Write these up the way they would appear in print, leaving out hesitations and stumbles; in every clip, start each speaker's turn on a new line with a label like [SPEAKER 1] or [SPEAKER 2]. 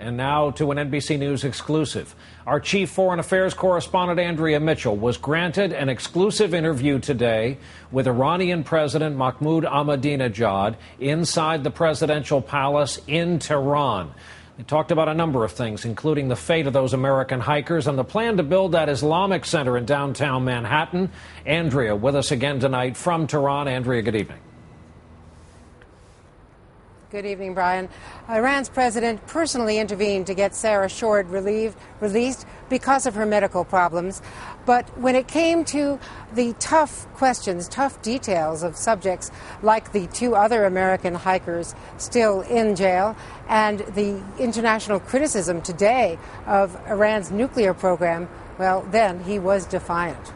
[SPEAKER 1] And now to an NBC News exclusive. Our chief foreign affairs correspondent, Andrea Mitchell, was granted an exclusive interview today with Iranian President Mahmoud Ahmadinejad inside the presidential palace in Tehran. They talked about a number of things, including the fate of those American hikers and the plan to build that Islamic Center in downtown Manhattan. Andrea with us again tonight from Tehran. Andrea, good evening.
[SPEAKER 2] Good evening, Brian. Iran's president personally intervened to get Sarah Shored released because of her medical problems. But when it came to the tough questions, tough details of subjects like the two other American hikers still in jail and the international criticism today of Iran's nuclear program, well, then he was defiant.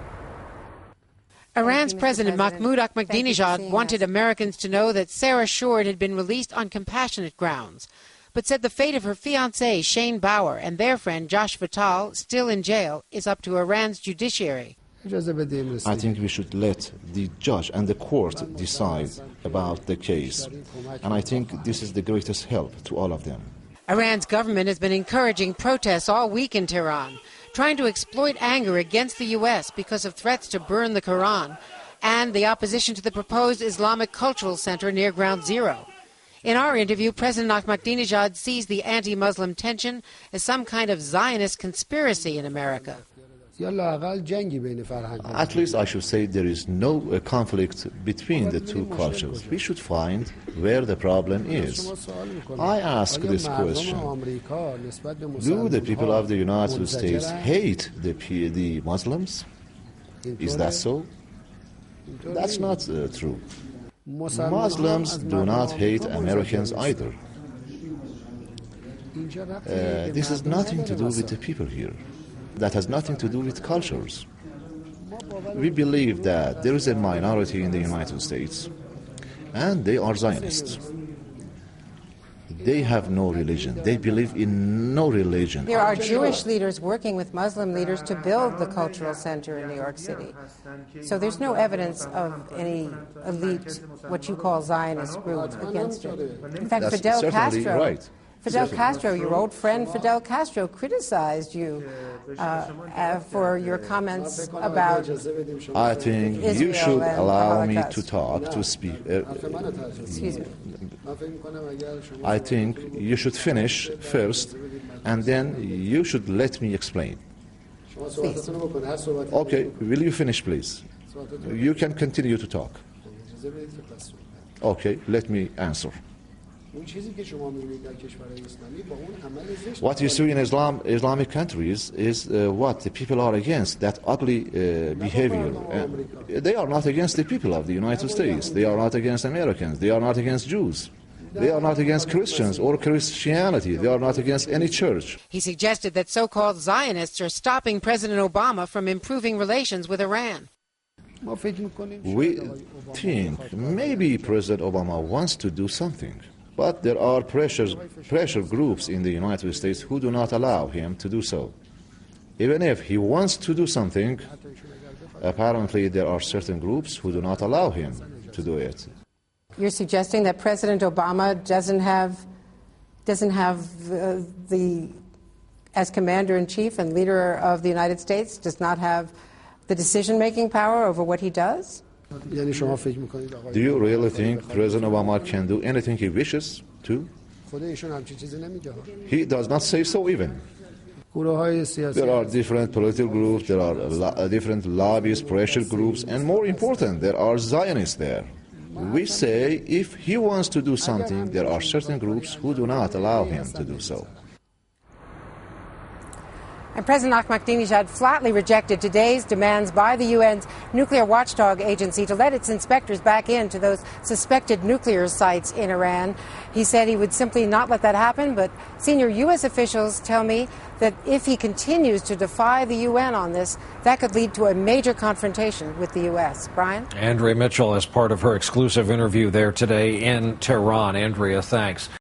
[SPEAKER 2] Iran's President Mahmoud Ahmadinejad wanted Americans to know that Sarah Shored had been released on compassionate grounds, but said the fate of her fiancé, Shane Bauer, and their friend Josh Vital, still in jail, is up to Iran's judiciary.
[SPEAKER 3] I think we should let the judge and the court decide about the case, and I think this is the greatest help to all of them.
[SPEAKER 2] Iran's government has been encouraging protests all week in Tehran, trying to exploit anger against the U.S. because of threats to burn the Quran and the opposition to the proposed Islamic Cultural Center near Ground Zero. In our interview, President Ahmadinejad sees the anti-Muslim tension as some kind of Zionist conspiracy in America.
[SPEAKER 3] At least I should say there is no conflict between the two cultures. We should find where the problem is. I ask this question: do the people of the United States hate the Muslims? Is that so? That's not true. Muslims do not hate Americans either. This has nothing to do with the people here. That has nothing to do with cultures. We believe that there is a minority in the United States, and they are Zionists. They have no religion. They believe in no religion.
[SPEAKER 2] There are Jewish leaders working with Muslim leaders to build the cultural center in New York City. So there's no evidence of any elite, what you call Zionist group against it. In fact,
[SPEAKER 3] That's
[SPEAKER 2] Fidel Castro...
[SPEAKER 3] Right.
[SPEAKER 2] Fidel Castro, your old friend Fidel Castro, criticized you for your comments about
[SPEAKER 3] I think
[SPEAKER 2] Israel
[SPEAKER 3] you should
[SPEAKER 2] and
[SPEAKER 3] allow me
[SPEAKER 2] Holocaust.
[SPEAKER 3] to talk, to speak.
[SPEAKER 2] Excuse me.
[SPEAKER 3] I think you should finish first, and then you should let me explain.
[SPEAKER 2] Please.
[SPEAKER 3] Okay, will you finish, please? You can continue to talk. Okay, let me answer. What you see in Islamic countries is what the people are against, that ugly behavior. They are not against the people of the United States. They are not against Americans. They are not against Jews. They are not against Christians or Christianity. They are not against any church.
[SPEAKER 2] He suggested that so-called Zionists are stopping President Obama from improving relations with Iran.
[SPEAKER 3] We think maybe President Obama wants to do something. But there are pressure groups in the United States who do not allow him to do so. Even if he wants to do something, apparently there are certain groups who do not allow him to do it.
[SPEAKER 2] You're suggesting that President Obama doesn't have as commander-in-chief and leader of the United States, does not have the decision-making power over what he does?
[SPEAKER 3] Do you really think President Obama can do anything he wishes to? He does not say so even. There are different political groups, there are different lobbyist pressure groups, and more important, there are Zionists there. We say if he wants to do something, there are certain groups who do not allow him to do so.
[SPEAKER 2] And President Ahmadinejad flatly rejected today's demands by the UN's nuclear watchdog agency to let its inspectors back into those suspected nuclear sites in Iran. He said he would simply not let that happen, but senior U.S. officials tell me that if he continues to defy the UN on this, that could lead to a major confrontation with the U.S. Brian?
[SPEAKER 1] Andrea Mitchell as part of her exclusive interview there today in Tehran. Andrea, thanks.